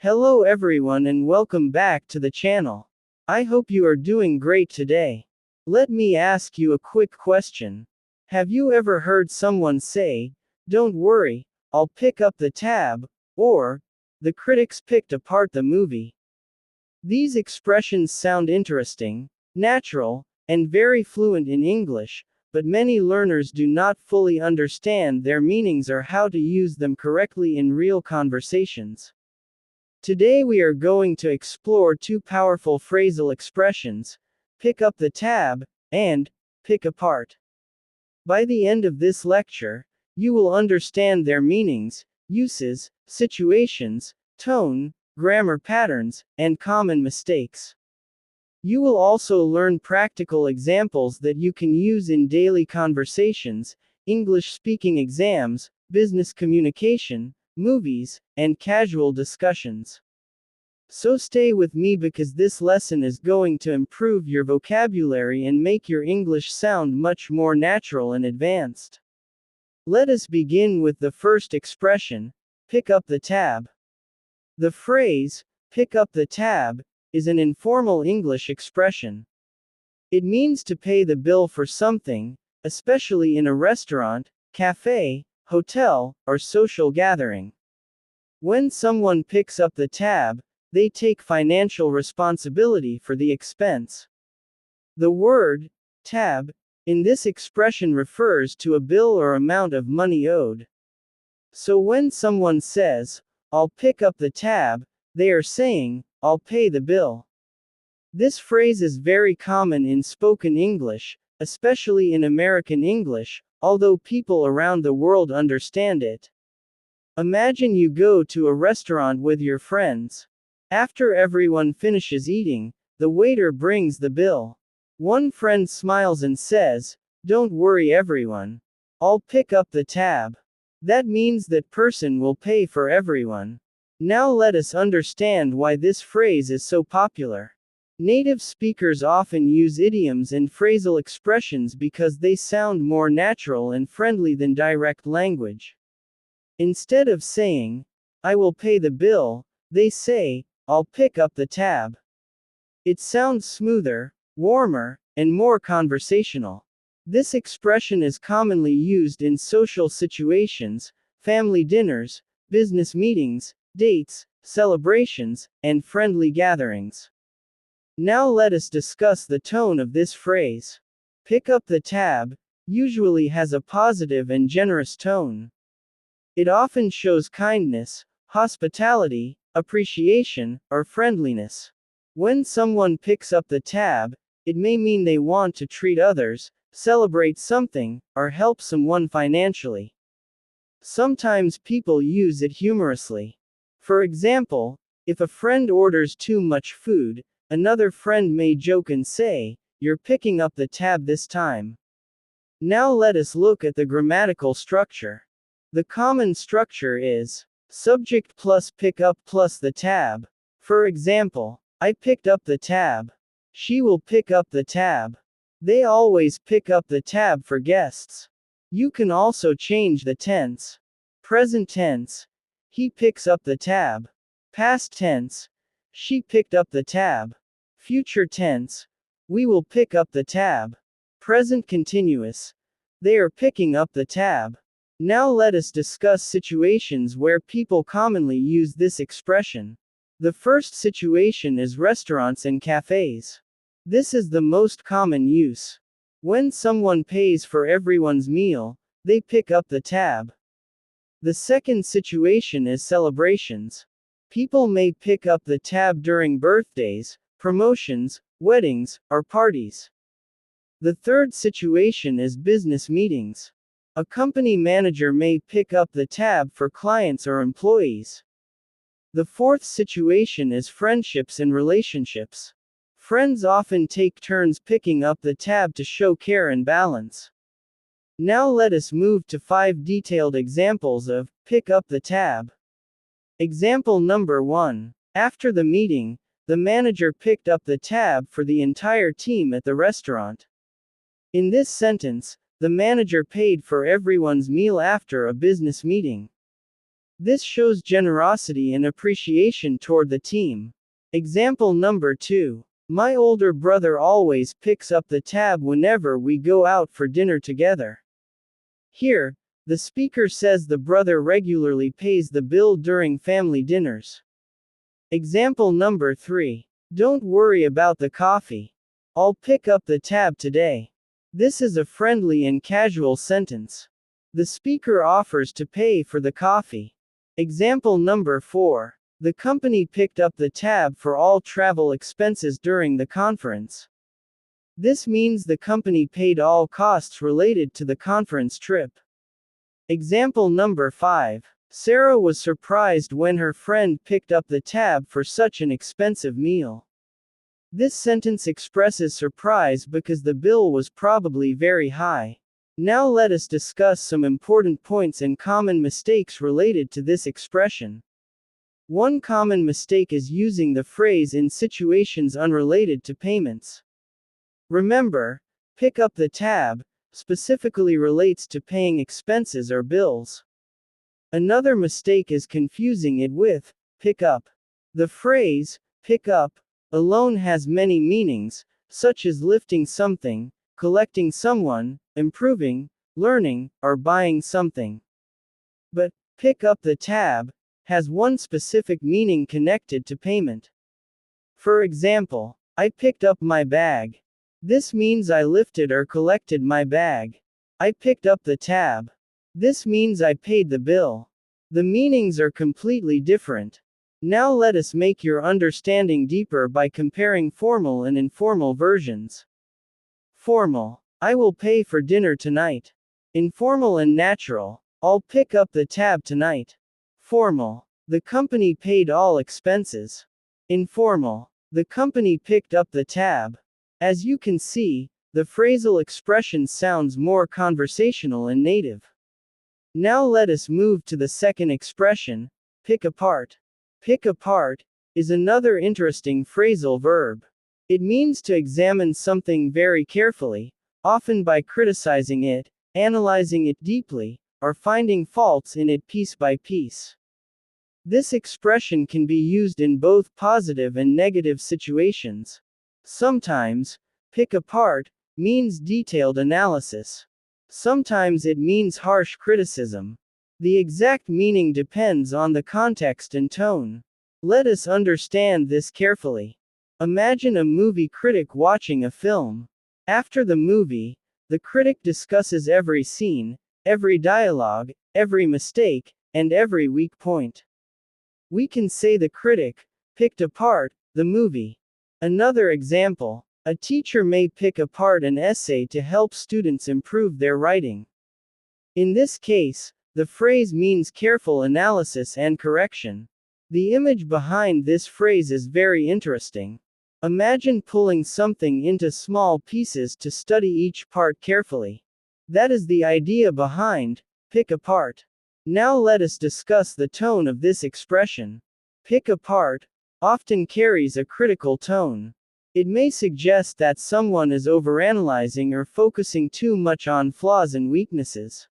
Hello everyone and welcome back to the channel. I hope you are doing great today. Let me ask you a quick question. Have you ever heard someone say, "Don't worry, I'll pick up the tab," or, "The critics picked apart the movie"? These expressions sound interesting, natural, and very fluent in English, but many learners do not fully understand their meanings or how to use them correctly in real conversations. Today we are going to explore two powerful phrasal expressions: pick up the tab, and pick apart. By the end of this lecture, you will understand their meanings, uses, situations, tone, grammar patterns, and common mistakes. You will also learn practical examples that you can use in daily conversations, English speaking exams, business communication, movies, and casual discussions. So stay with me because this lesson is going to improve your vocabulary and make your English sound much more natural and advanced. Let us begin with the first expression, pick up the tab. The phrase, pick up the tab, is an informal English expression. It means to pay the bill for something, especially in a restaurant, cafe, hotel, or social gathering. When someone picks up the tab, they take financial responsibility for the expense. The word, tab, in this expression refers to a bill or amount of money owed. So when someone says, "I'll pick up the tab," they are saying, "I'll pay the bill." This phrase is very common in spoken English, especially in American English, although people around the world understand it. Imagine you go to a restaurant with your friends. After everyone finishes eating, the waiter brings the bill. One friend smiles and says, "Don't worry everyone. I'll pick up the tab." That means that person will pay for everyone. Now let us understand why this phrase is so popular. Native speakers often use idioms and phrasal expressions because they sound more natural and friendly than direct language. Instead of saying, "I will pay the bill," they say, "I'll pick up the tab." It sounds smoother, warmer, and more conversational. This expression is commonly used in social situations, family dinners, business meetings, dates, celebrations, and friendly gatherings. Now let us discuss the tone of this phrase. Pick up the tab usually has a positive and generous tone. It often shows kindness, hospitality, appreciation, or friendliness. When someone picks up the tab, it may mean they want to treat others, celebrate something, or help someone financially. Sometimes people use it humorously. For example, if a friend orders too much food, another friend may joke and say, "You're picking up the tab this time." Now let us look at the grammatical structure. The common structure is subject plus pick up plus the tab. For example, I picked up the tab. She will pick up the tab. They always pick up the tab for guests. You can also change the tense. Present tense, he picks up the tab. Past tense, she picked up the tab. Future tense, we will pick up the tab. Present continuous, they are picking up the tab. Now let us discuss situations where people commonly use this expression. The first situation is restaurants and cafes. This is the most common use. When someone pays for everyone's meal, they pick up the tab. The second situation is celebrations. People may pick up the tab during birthdays, promotions, weddings, or parties. The third situation is business meetings. A company manager may pick up the tab for clients or employees. The fourth situation is friendships and relationships. Friends often take turns picking up the tab to show care and balance. Now let us move to 5 detailed examples of pick up the tab. Example number 1. After the meeting, the manager picked up the tab for the entire team at the restaurant. In this sentence, the manager paid for everyone's meal after a business meeting. This shows generosity and appreciation toward the team. Example number 2. My older brother always picks up the tab whenever we go out for dinner together. Here, the speaker says the brother regularly pays the bill during family dinners. Example number 3. Don't worry about the coffee. I'll pick up the tab today. This is a friendly and casual sentence. The speaker offers to pay for the coffee. Example number 4. The company picked up the tab for all travel expenses during the conference. This means the company paid all costs related to the conference trip. Example number 5. Sarah was surprised when her friend picked up the tab for such an expensive meal. This sentence expresses surprise because the bill was probably very high. Now let us discuss some important points and common mistakes related to this expression. One common mistake is using the phrase in situations unrelated to payments. Remember, pick up the tab specifically relates to paying expenses or bills. Another mistake is confusing it with pick up. The phrase pick up alone has many meanings, such as lifting something, collecting someone, improving, learning, or buying something. But pick up the tab has one specific meaning connected to payment. For example, I picked up my bag. This means I lifted or collected my bag. I picked up the tab. This means I paid the bill. The meanings are completely different. Now let us make your understanding deeper by comparing formal and informal versions. Formal. I will pay for dinner tonight. Informal and natural. I'll pick up the tab tonight. Formal. The company paid all expenses. Informal. The company picked up the tab. As you can see, the phrasal expression sounds more conversational and native. Now let us move to the second expression, pick apart. Pick apart is another interesting phrasal verb. It means to examine something very carefully, often by criticizing it, analyzing it deeply, or finding faults in it piece by piece. This expression can be used in both positive and negative situations. Sometimes, pick apart means detailed analysis. Sometimes it means harsh criticism. The exact meaning depends on the context and tone. Let us understand this carefully. Imagine a movie critic watching a film. After the movie, the critic discusses every scene, every dialogue, every mistake, and every weak point. We can say the critic picked apart the movie. Another example, a teacher may pick apart an essay to help students improve their writing. In this case, the phrase means careful analysis and correction. The image behind this phrase is very interesting. Imagine pulling something into small pieces to study each part carefully. That is the idea behind pick apart. Now let us discuss the tone of this expression. Pick apart often carries a critical tone. It may suggest that someone is overanalyzing or focusing too much on flaws and weaknesses.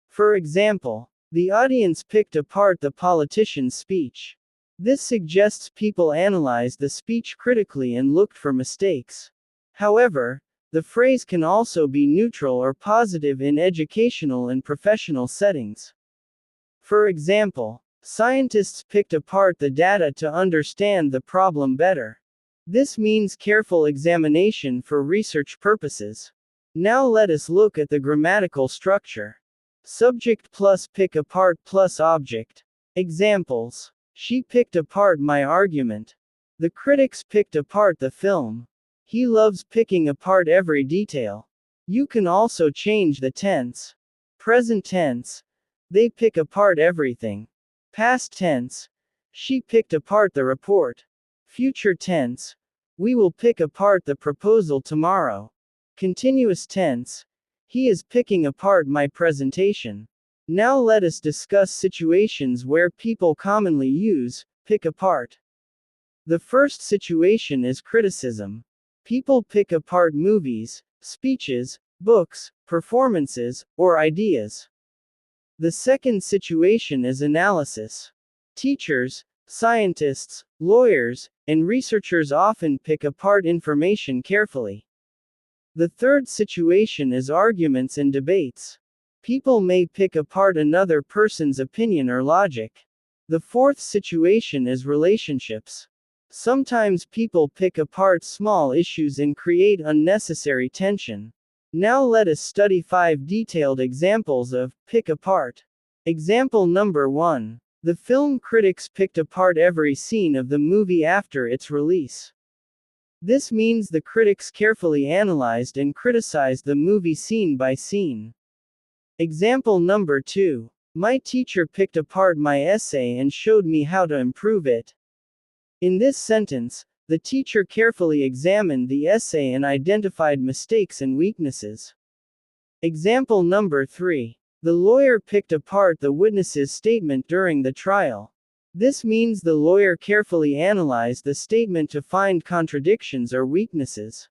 For example, the audience picked apart the politician's speech. This suggests people analyzed the speech critically and looked for mistakes. However, the phrase can also be neutral or positive in educational and professional settings. For example, scientists picked apart the data to understand the problem better. This means careful examination for research purposes. Now let us look at the grammatical structure. Subject plus pick apart plus object. Examples. She picked apart my argument. The critics picked apart the film. He loves picking apart every detail. You can also change the tense. Present tense. They pick apart everything. Past tense. She picked apart the report. Future tense. We will pick apart the proposal tomorrow. Continuous tense. He is picking apart my presentation. Now let us discuss situations where people commonly use pick apart. The first situation is criticism. People pick apart movies, speeches, books, performances, or ideas. The second situation is analysis. Teachers, scientists, lawyers, and researchers often pick apart information carefully. The third situation is arguments and debates. People may pick apart another person's opinion or logic. The fourth situation is relationships. Sometimes people pick apart small issues and create unnecessary tension. Now let us study 5 detailed examples of pick apart. Example number 1. The film critics picked apart every scene of the movie after its release. This means the critics carefully analyzed and criticized the movie scene by scene. Example number 2. My teacher picked apart my essay and showed me how to improve it. In this sentence, the teacher carefully examined the essay and identified mistakes and weaknesses. Example number 3. The lawyer picked apart the witness's statement during the trial. This means the lawyer carefully analyzed the statement to find contradictions or weaknesses.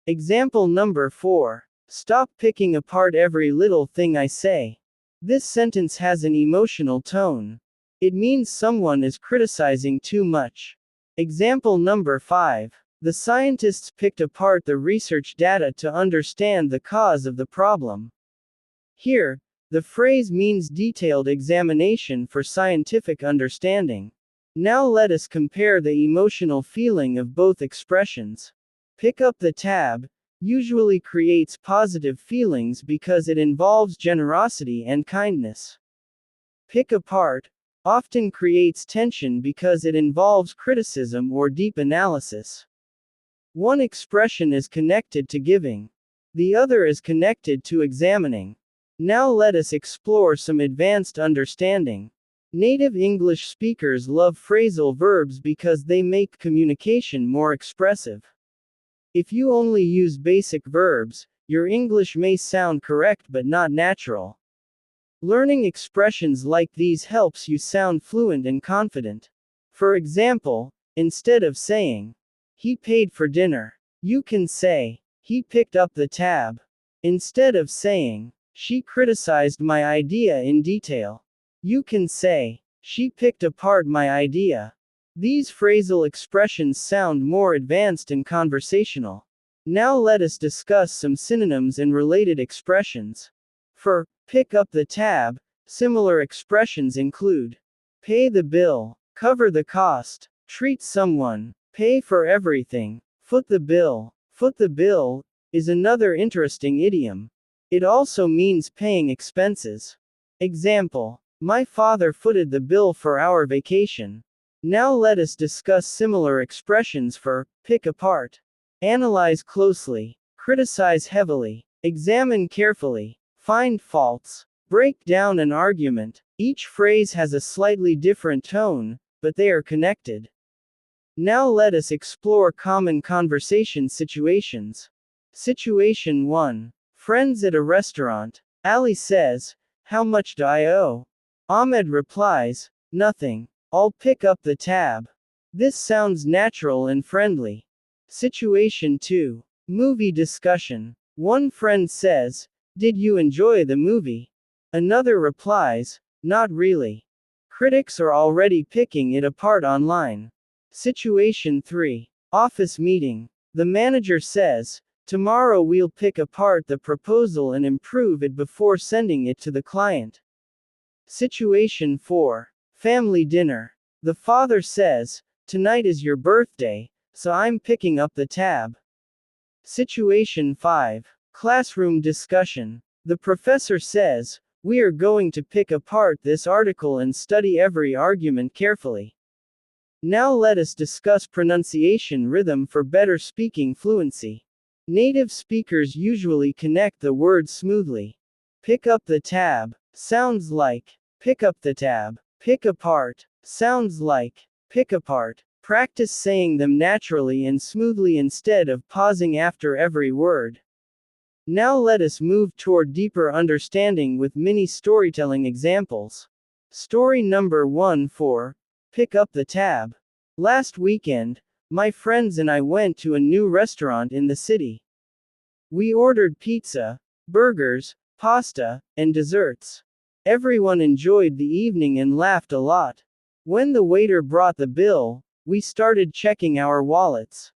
Example number 4. Stop picking apart every little thing I say. This sentence has an emotional tone. It means someone is criticizing too much. Example number 5. The scientists picked apart the research data to understand the cause of the problem. Here, the phrase means detailed examination for scientific understanding. Now let us compare the emotional feeling of both expressions. Pick up the tab usually creates positive feelings because it involves generosity and kindness. Pick apart often creates tension because it involves criticism or deep analysis. One expression is connected to giving. The other is connected to examining. Now let us explore some advanced understanding. Native English speakers love phrasal verbs because they make communication more expressive. If you only use basic verbs, your English may sound correct but not natural. Learning expressions like these helps you sound fluent and confident. For example, instead of saying, "He paid for dinner," you can say, "He picked up the tab." Instead of saying, "She criticized my idea in detail," you can say, "She picked apart my idea." These phrasal expressions sound more advanced and conversational. Now let us discuss some synonyms and related expressions. For pick up the tab, similar expressions include pay the bill, cover the cost, treat someone, pay for everything, foot the bill. Foot the bill is another interesting idiom. It also means paying expenses. Example: my father footed the bill for our vacation. Now let us discuss similar expressions for pick apart. Analyze closely, criticize heavily, examine carefully, find faults, break down an argument. Each phrase has a slightly different tone, but they are connected. Now let us explore common conversation situations. Situation 1. Friends at a restaurant. Ali says, "How much do I owe?" Ahmed replies, "Nothing. I'll pick up the tab." This sounds natural and friendly. Situation 2. Movie discussion. One friend says, "Did you enjoy the movie?" Another replies, "Not really." Critics are already picking it apart online. Situation 3. Office meeting. The manager says, "Tomorrow we'll pick apart the proposal and improve it before sending it to the client." Situation 4. Family dinner. The father says, "Tonight is your birthday, so I'm picking up the tab." Situation 5. Classroom discussion. The professor says, "We are going to pick apart this article and study every argument carefully." Now let us discuss pronunciation rhythm for better speaking fluency. Native speakers usually connect the words smoothly. Pick up the tab sounds like pick up the tab. Pick apart sounds like pick apart. Practice saying them naturally and smoothly instead of pausing after every word. Now let us move toward deeper understanding with mini storytelling examples. Story number 1 for pick up the tab. Last weekend, my friends and I went to a new restaurant in the city. We ordered pizza, burgers, pasta, and desserts. Everyone enjoyed the evening and laughed a lot. When the waiter brought the bill, we started checking our wallets.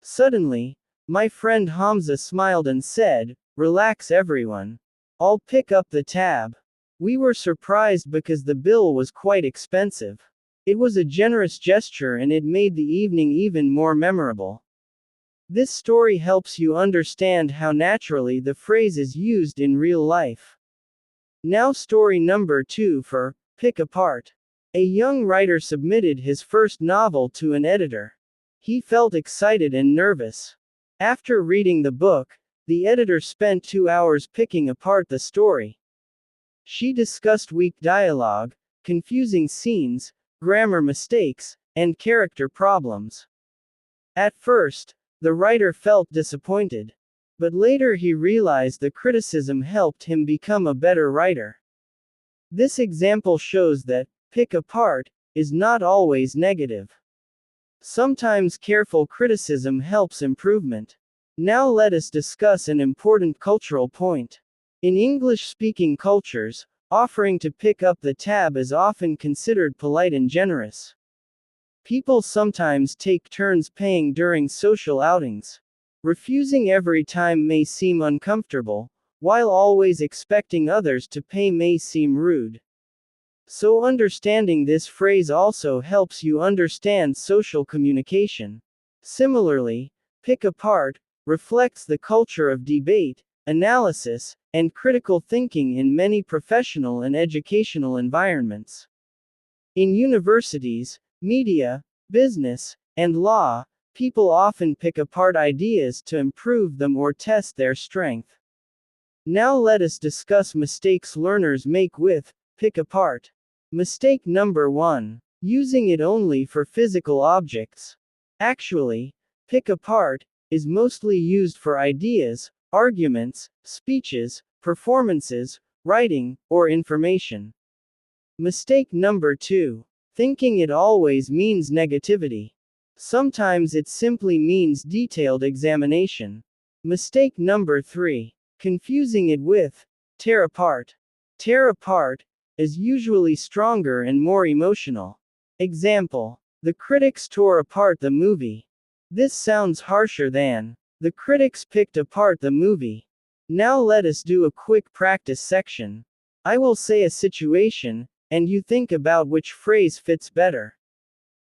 Suddenly, my friend Hamza smiled and said, "Relax everyone. I'll pick up the tab." We were surprised because the bill was quite expensive. It was a generous gesture and it made the evening even more memorable. This story helps you understand how naturally the phrase is used in real life. Now story number 2 for Pick Apart. A young writer submitted his first novel to an editor. He felt excited and nervous. After reading the book, the editor spent 2 hours picking apart the story. She discussed weak dialogue, confusing scenes, grammar mistakes, and character problems. At first, the writer felt disappointed. But later he realized the criticism helped him become a better writer. This example shows that pick apart is not always negative. Sometimes careful criticism helps improvement. Now let us discuss an important cultural point. In English-speaking cultures, offering to pick up the tab is often considered polite and generous. People sometimes take turns paying during social outings. Refusing every time may seem uncomfortable, while always expecting others to pay may seem rude. So understanding this phrase also helps you understand social communication. Similarly, pick apart reflects the culture of debate, analysis, and critical thinking in many professional and educational environments. In universities, media, business, and law, people often pick apart ideas to improve them or test their strength. Now let us discuss mistakes learners make with pick apart. Mistake number 1. Using it only for physical objects. Actually, pick apart is mostly used for ideas, arguments, speeches, performances, writing, or information. Mistake number 2. Thinking it always means negativity. Sometimes it simply means detailed examination. Mistake number 3. Confusing it with tear apart. Tear apart is usually stronger and more emotional. Example: the critics tore apart the movie. This sounds harsher than the critics picked apart the movie. Now let us do a quick practice section. I will say a situation, and you think about which phrase fits better.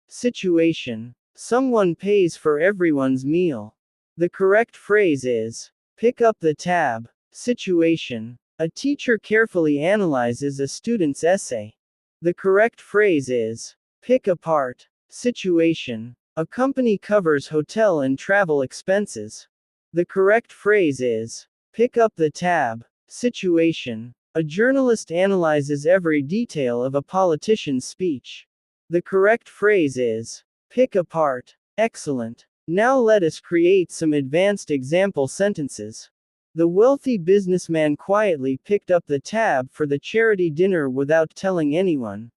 Situation: someone pays for everyone's meal. The correct phrase is pick up the tab. Situation: a teacher carefully analyzes a student's essay. The correct phrase is pick apart. Situation: a company covers hotel and travel expenses. The correct phrase is pick up the tab. Situation: a journalist analyzes every detail of a politician's speech. The correct phrase is pick apart. Excellent. Now let us create some advanced example sentences. The wealthy businessman quietly picked up the tab for the charity dinner without telling anyone.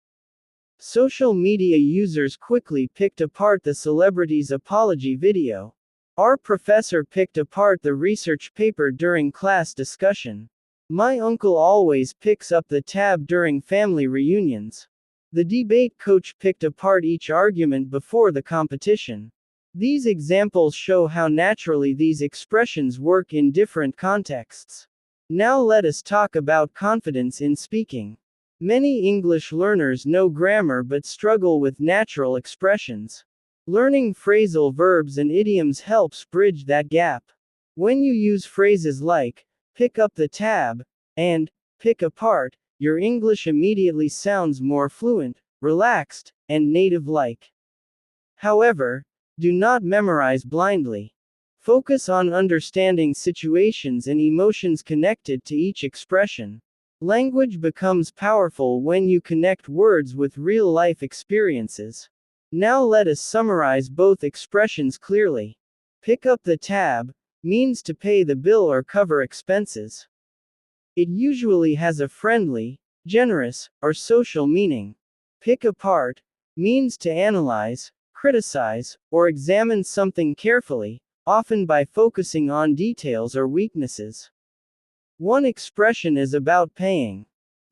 Social media users quickly picked apart the celebrity's apology video. Our professor picked apart the research paper during class discussion. My uncle always picks up the tab during family reunions. The debate coach picked apart each argument before the competition. These examples show how naturally these expressions work in different contexts. Now let us talk about confidence in speaking. Many English learners know grammar but struggle with natural expressions. Learning phrasal verbs and idioms helps bridge that gap. When you use phrases like pick up the tab and pick apart, your English immediately sounds more fluent, relaxed, and native-like. However, do not memorize blindly. Focus on understanding situations and emotions connected to each expression. Language becomes powerful when you connect words with real-life experiences. Now let us summarize both expressions clearly. Pick up the tab means to pay the bill or cover expenses. It usually has a friendly, generous, or social meaning. Pick apart means to analyze, criticize, or examine something carefully, often by focusing on details or weaknesses. One expression is about paying.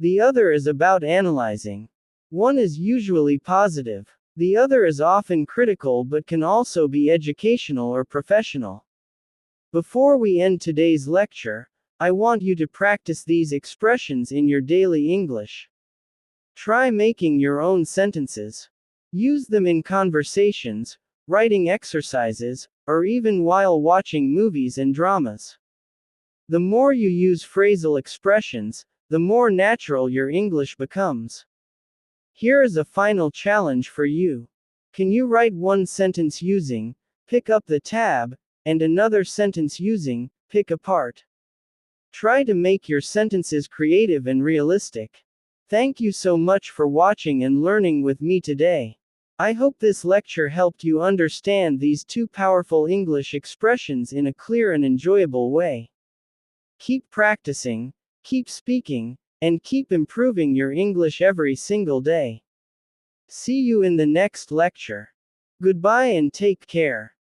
The other is about analyzing. One is usually positive. The other is often critical but can also be educational or professional. Before we end today's lecture, I want you to practice these expressions in your daily English. Try making your own sentences. Use them in conversations, writing exercises, or even while watching movies and dramas. The more you use phrasal expressions, the more natural your English becomes. Here is a final challenge for you. Can you write one sentence using pick up the tab, and another sentence using pick apart? Try to make your sentences creative and realistic. Thank you so much for watching and learning with me today. I hope this lecture helped you understand these two powerful English expressions in a clear and enjoyable way. Keep practicing, keep speaking, and keep improving your English every single day. See you in the next lecture. Goodbye and take care.